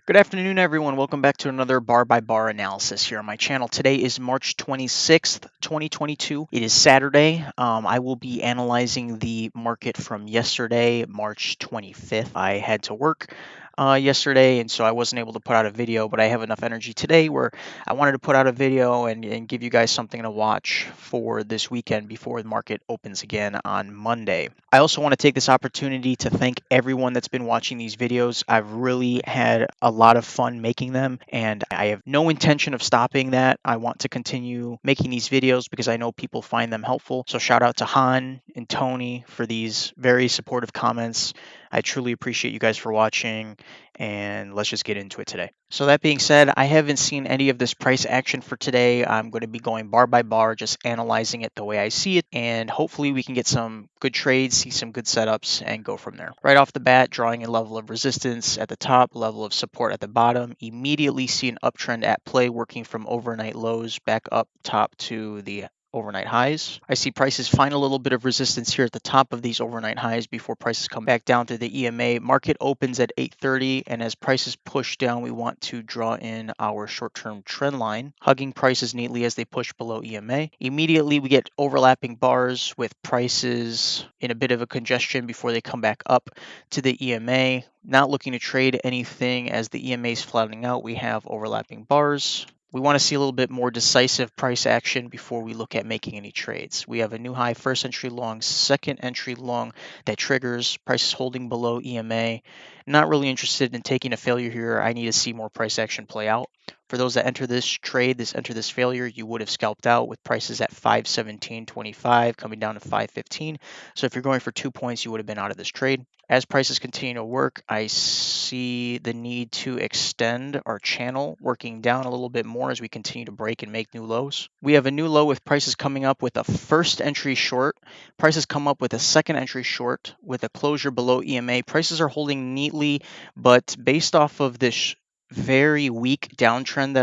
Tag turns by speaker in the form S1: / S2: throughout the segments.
S1: Good afternoon, everyone. Welcome back to another bar by bar analysis here on my channel. Today is March 26th, 2022. It is Saturday. I will be analyzing the market from yesterday, March 25th. I had to work yesterday, and so I wasn't able to put out a video, but I have enough energy today where I wanted to put out a video and give you guys something to watch for this weekend before the market opens again on Monday. I also want to take this opportunity to thank everyone that's been watching these videos. I've really had a lot of fun making them, and I have no intention of stopping that. I want to continue making these videos because I know people find them helpful. So shout out to Han and Tony for these very supportive comments. I truly appreciate you guys for watching, and let's just get into it today. So that being said, I haven't seen any of this price action for today. I'm going to be going bar by bar, just analyzing it the way I see it, and hopefully we can get some good trades, see some good setups, and go from there. Right off the bat, drawing a level of resistance at the top, level of support at the bottom, immediately see an uptrend at play working from overnight lows back up top to the overnight highs. I see prices find a little bit of resistance here at the top of these overnight highs before prices come back down to the EMA. Market opens at 8:30, and as prices push down, we want to draw in our short-term trend line, hugging prices neatly as they push below EMA. Immediately, we get overlapping bars with prices in a bit of a congestion before they come back up to the EMA. Not looking to trade anything as the EMA is flattening out. We have overlapping bars. We want to see a little bit more decisive price action before we look at making any trades. We have a new high, first entry long, second entry long that triggers, prices holding below EMA. Not really interested in taking a failure here. I need to see more price action play out. For those that enter this trade, enter this failure, you would have scalped out with prices at 517.25 coming down to 515. So if you're going for 2 points, you would have been out of this trade. As prices continue to work, I see the need to extend our channel, working down a little bit more as we continue to break and make new lows. We have a new low with prices coming up with a first entry short. Prices come up with a second entry short with a closure below EMA. Prices are holding neatly, but based off of this very weak downtrend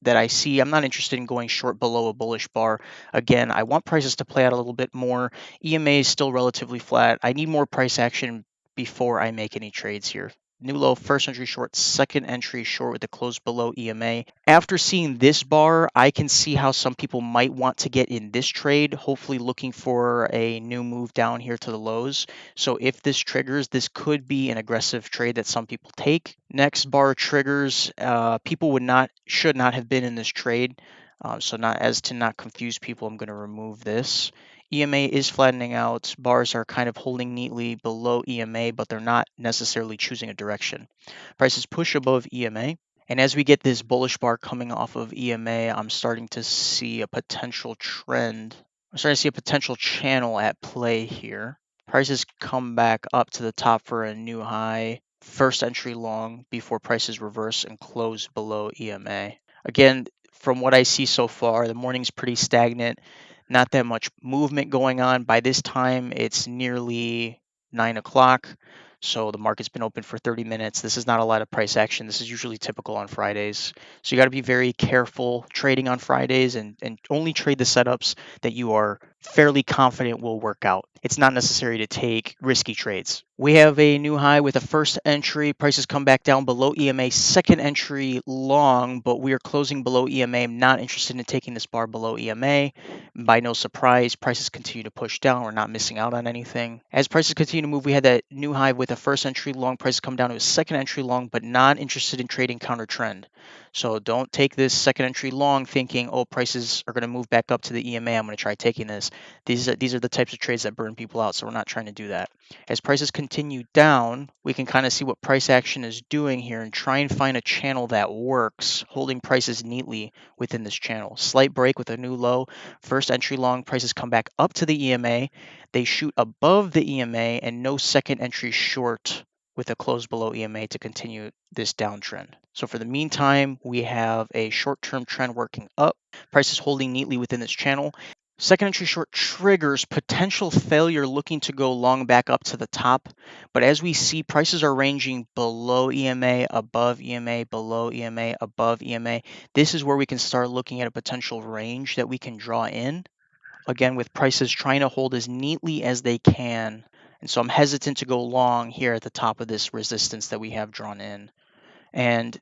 S1: that I see, I'm not interested in going short below a bullish bar. Again, I want prices to play out a little bit more. EMA is still relatively flat. I need more price action before I make any trades here. New low, first entry short, second entry short with a close below EMA. After seeing this bar, I can see how some people might want to get in this trade, hopefully looking for a new move down here to the lows. So if this triggers, this could be an aggressive trade that some people take. Next bar triggers, people should not have been in this trade. So not confuse people, I'm going to remove this. EMA is flattening out. Bars are kind of holding neatly below EMA, but they're not necessarily choosing a direction. Prices push above EMA. And as we get this bullish bar coming off of EMA, I'm starting to see a potential trend. I'm starting to see a potential channel at play here. Prices come back up to the top for a new high. First entry long before prices reverse and close below EMA. Again, from what I see so far, the morning's pretty stagnant. Not that much movement going on. By this time, it's nearly 9 o'clock. So the market's been open for 30 minutes. This is not a lot of price action. This is usually typical on Fridays. So you got to be very careful trading on Fridays and only trade the setups that you are fairly confident will work out. It's not necessary to take risky trades. We have a new high with a first entry. Prices come back down below EMA. Second entry long, but we are closing below EMA. I'm not interested in taking this bar below EMA. By no surprise, prices continue to push down. We're not missing out on anything. As prices continue to move, we had that new high with a first entry long. Prices come down to a second entry long, but not interested in trading counter trend. So don't take this second entry long thinking, oh, prices are going to move back up to the EMA. I'm going to try taking this. These are the types of trades that burn people out. So we're not trying to do that. As prices continue down, we can kind of see what price action is doing here and try and find a channel that works, holding prices neatly within this channel. Slight break with a new low. First entry long, prices come back up to the EMA. They shoot above the EMA and no second entry short with a close below EMA to continue this downtrend. So for the meantime, we have a short-term trend working up. Prices holding neatly within this channel. Second entry short triggers potential failure looking to go long back up to the top. But as we see, prices are ranging below EMA, above EMA, below EMA, above EMA. This is where we can start looking at a potential range that we can draw in. Again, with prices trying to hold as neatly as they can. And so I'm hesitant to go long here at the top of this resistance that we have drawn in. And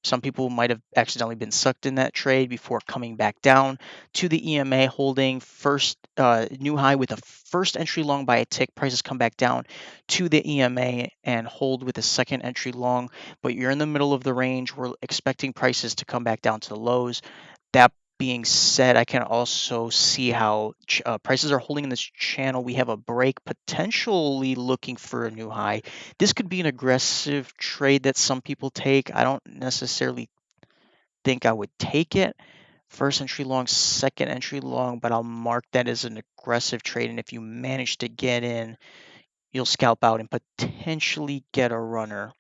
S1: Some people might have accidentally been sucked in that trade before coming back down to the EMA, holding first new high with a first entry long by a tick. Prices come back down to the EMA and hold with a second entry long, but you're in the middle of the range. We're expecting prices to come back down to the lows. That being said, I can also see how prices are holding in this channel. We have a break potentially looking for a new high. This could be an aggressive trade that some people take. I don't necessarily think I would take it. First entry long, second entry long, but I'll mark that as an aggressive trade. And if you manage to get in, you'll scalp out and potentially get a runner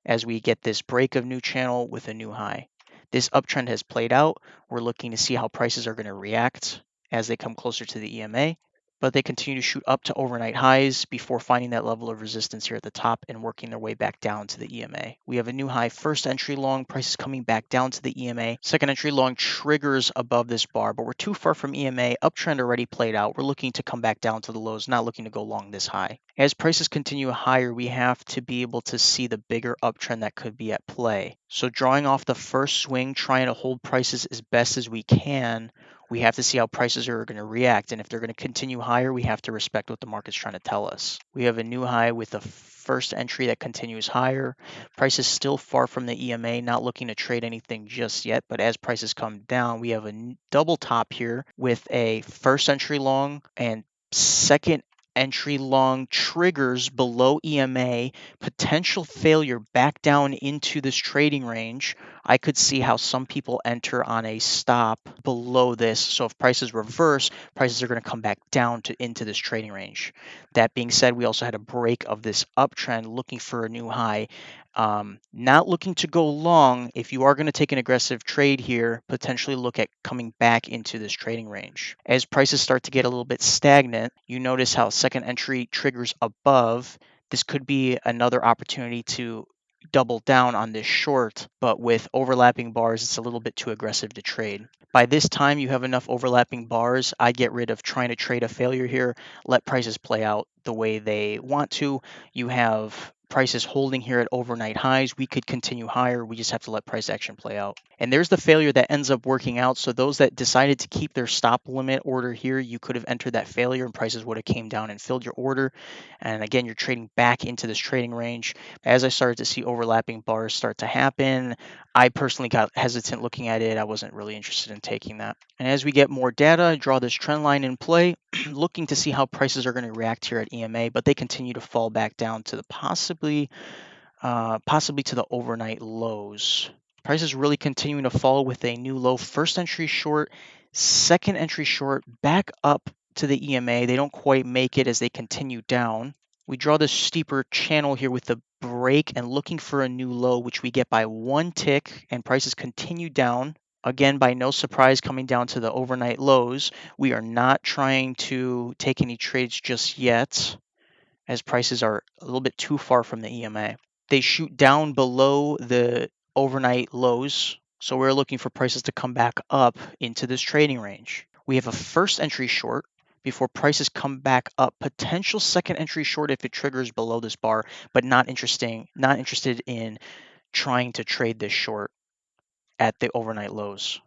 S1: as we get this break of new channel with a new high. This uptrend has played out. We're looking to see how prices are going to react as they come closer to the EMA, but they continue to shoot up to overnight highs before finding that level of resistance here at the top and working their way back down to the EMA. We have a new high, first entry long, prices coming back down to the EMA. Second entry long triggers above this bar, but we're too far from EMA. Uptrend already played out. We're looking to come back down to the lows, not looking to go long this high. As prices continue higher, we have to be able to see the bigger uptrend that could be at play. So drawing off the first swing, trying to hold prices as best as we can, we have to see how prices are going to react. And if they're going to continue higher, we have to respect what the market's trying to tell us. We have a new high with a first entry that continues higher. Price is still far from the EMA, not looking to trade anything just yet. But as prices come down, we have a double top here with a first entry long and second entry long triggers below EMA, potential failure back down into this trading range. I could see how some people enter on a stop below this. So if prices reverse, prices are going to come back down into this trading range. That being said, we also had a break of this uptrend looking for a new high. Not looking to go long. If you are going to take an aggressive trade here, potentially look at coming back into this trading range. As prices start to get a little bit stagnant, you notice how second entry triggers above. This could be another opportunity to double down on this short, but with overlapping bars, it's a little bit too aggressive to trade. By this time, you have enough overlapping bars. I get rid of trying to trade a failure here, let prices play out the way they want to. You have prices holding here at overnight highs. We could continue higher. We just have to let price action play out. And there's the failure that ends up working out. So those that decided to keep their stop limit order here, you could have entered that failure and prices would have came down and filled your order. And again, you're trading back into this trading range. As I started to see overlapping bars start to happen, I personally got hesitant looking at it. I wasn't really interested in taking that. And as we get more data, I draw this trend line in play, looking to see how prices are going to react here at EMA, but they continue to fall back down to the possibly to the overnight lows. Prices really continuing to fall with a new low. First entry short, second entry short, back up to the EMA. They don't quite make it as they continue down. We draw this steeper channel here with the break and looking for a new low, which we get by one tick, and prices continue down. Again, by no surprise, coming down to the overnight lows. We are not trying to take any trades just yet, as prices are a little bit too far from the EMA. They shoot down below the overnight lows, so we're looking for prices to come back up into this trading range. We have a first entry short before prices come back up. Potential second entry short if it triggers below this bar, but not interested in trying to trade this short at the overnight lows.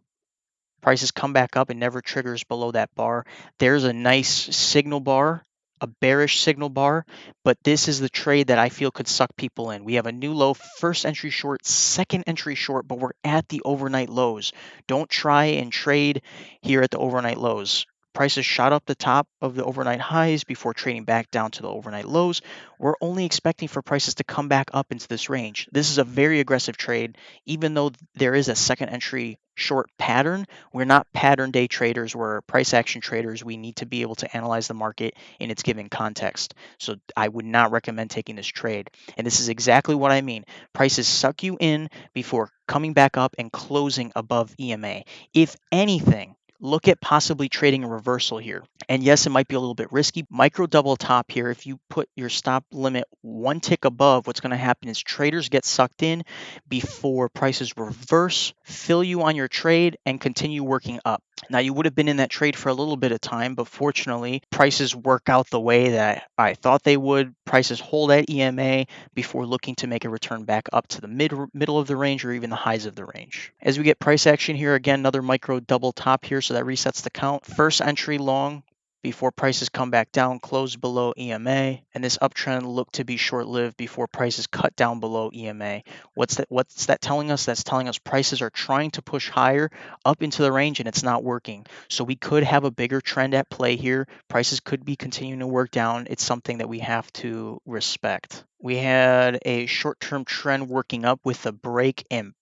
S1: Prices come back up and never triggers below that bar. There's a nice signal bar, a bearish signal bar, but this is the trade that I feel could suck people in. We have a new low, first entry short, second entry short, but we're at the overnight lows. Don't try and trade here at the overnight lows. Prices shot up the top of the overnight highs before trading back down to the overnight lows. We're only expecting for prices to come back up into this range. This is a very aggressive trade, even though there is a second entry short pattern. We're not pattern day traders. We're price action traders. We need to be able to analyze the market in its given context. So I would not recommend taking this trade. And this is exactly what I mean. Prices suck you in before coming back up and closing above EMA. If anything, look at possibly trading a reversal here. And yes, it might be a little bit risky. Micro double top here. If you put your stop limit one tick above, what's going to happen is traders get sucked in before prices reverse, fill you on your trade, and continue working up. Now, you would have been in that trade for a little bit of time, but fortunately, prices work out the way that I thought they would. Prices hold at EMA before looking to make a return back up to the middle of the range or even the highs of the range. As we get price action here, again, another micro double top here, so that resets the count. First entry long before prices come back down, close below EMA, and this uptrend looked to be short-lived before prices cut down below EMA. What's that telling us? That's telling us prices are trying to push higher up into the range and it's not working. So we could have a bigger trend at play here. Prices could be continuing to work down. It's something that we have to respect. We had a short-term trend working up with a break and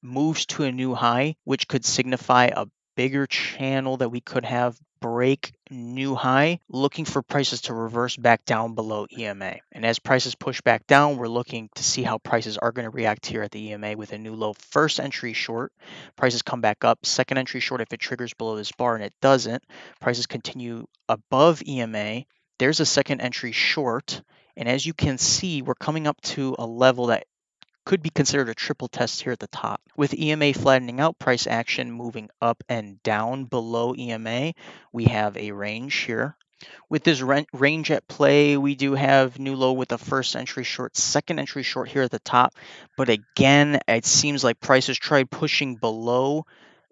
S1: moves to a new high, which could signify a bigger channel that we could have break new high, looking for prices to reverse back down below EMA. And as prices push back down, we're looking to see how prices are going to react here at the EMA with a new low. First entry short, prices come back up. Second entry short, if it triggers below this bar and it doesn't, prices continue above EMA. There's a second entry short. And as you can see, we're coming up to a level that could be considered a triple test here at the top. With EMA flattening out, price action moving up and down below EMA, we have a range here. With this range at play, we do have new low with the first entry short, second entry short here at the top. But again, it seems like prices tried pushing below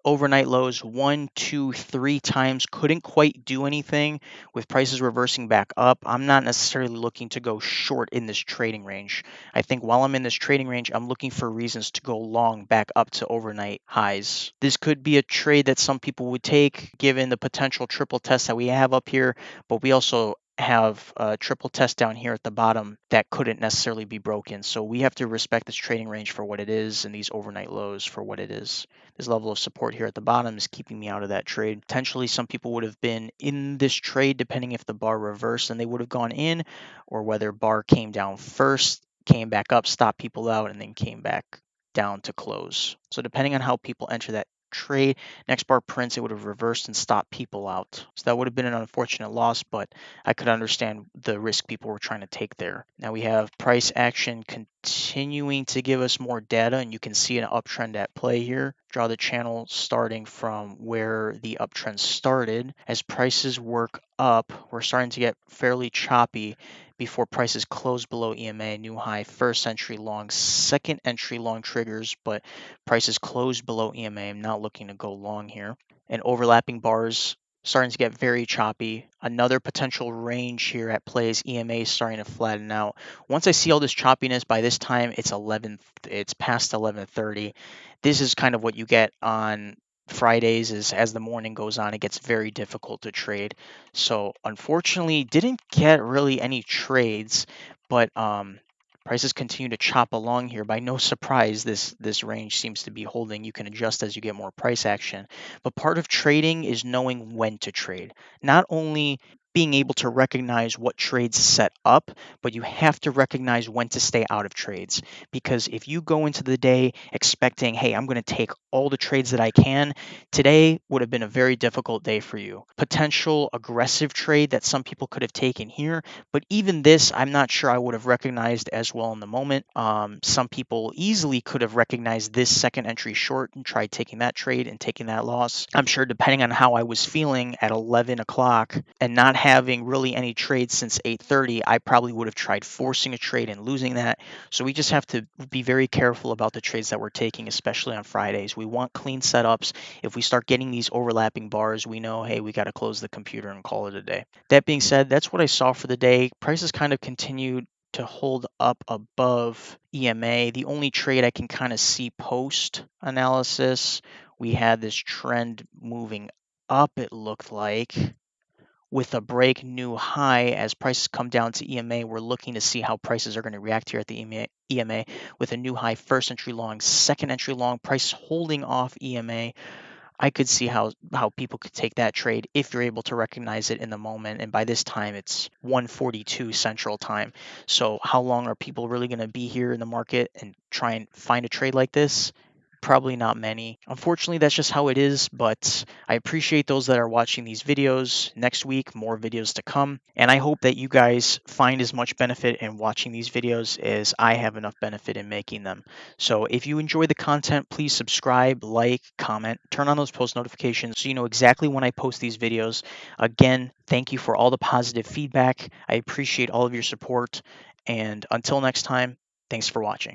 S1: overnight lows 1, 2, 3 times, couldn't quite do anything with prices reversing back up. I'm not necessarily looking to go short in this trading range. I think while I'm in this trading range, I'm looking for reasons to go long back up to overnight highs. This could be a trade that some people would take given the potential triple test that we have up here, but we also have a triple test down here at the bottom that couldn't necessarily be broken. So we have to respect this trading range for what it is and these overnight lows for what it is. This level of support here at the bottom is keeping me out of that trade. Potentially some people would have been in this trade depending if the bar reversed and they would have gone in, or whether bar came down first, came back up, stopped people out, and then came back down to close. So depending on how people enter that trade, next bar prints, it would have reversed and stopped people out. So that would have been an unfortunate loss, but I could understand the risk people were trying to take there. Now we have price action continuing to give us more data, and you can see an uptrend at play here. Draw the channel starting from where the uptrend started. As prices work up, we're starting to get fairly choppy before prices close below EMA, new high, first entry long, second entry long triggers, but prices close below EMA. I'm not looking to go long here. And overlapping bars starting to get very choppy. Another potential range here at play is EMA is starting to flatten out. Once I see all this choppiness, by this time it's past 11:30. This is kind of what you get on Fridays is as the morning goes on, it gets very difficult to trade. So unfortunately, didn't get really any trades, but prices continue to chop along here. By no surprise, this range seems to be holding. You can adjust as you get more price action. But part of trading is knowing when to trade. Not only being able to recognize what trades set up, but you have to recognize when to stay out of trades. Because if you go into the day expecting, hey, I'm going to take all the trades that I can, today would have been a very difficult day for you. Potential aggressive trade that some people could have taken here, but even this, I'm not sure I would have recognized as well in the moment. Some people easily could have recognized this second entry short and tried taking that trade and taking that loss. I'm sure depending on how I was feeling at 11 o'clock and not having really any trades since 8:30, I probably would have tried forcing a trade and losing that. So we just have to be very careful about the trades that we're taking, especially on Fridays. We want clean setups. If we start getting these overlapping bars, we know, hey, we got to close the computer and call it a day. That being said, that's what I saw for the day. Prices kind of continued to hold up above EMA. The only trade I can kind of see post analysis, we had this trend moving up, it looked like, with a break new high. As prices come down to EMA, we're looking to see how prices are going to react here at the EMA with a new high, first entry long, second entry long, price holding off EMA. I could see how people could take that trade if you're able to recognize it in the moment. And by this time, it's 1:42 Central Time. So how long are people really going to be here in the market and try and find a trade like this? Probably not many. Unfortunately, that's just how it is, but I appreciate those that are watching these videos. Next week, more videos to come. And I hope that you guys find as much benefit in watching these videos as I have enough benefit in making them. So if you enjoy the content, please subscribe, like, comment, turn on those post notifications so you know exactly when I post these videos. Again, thank you for all the positive feedback. I appreciate all of your support. And until next time, thanks for watching.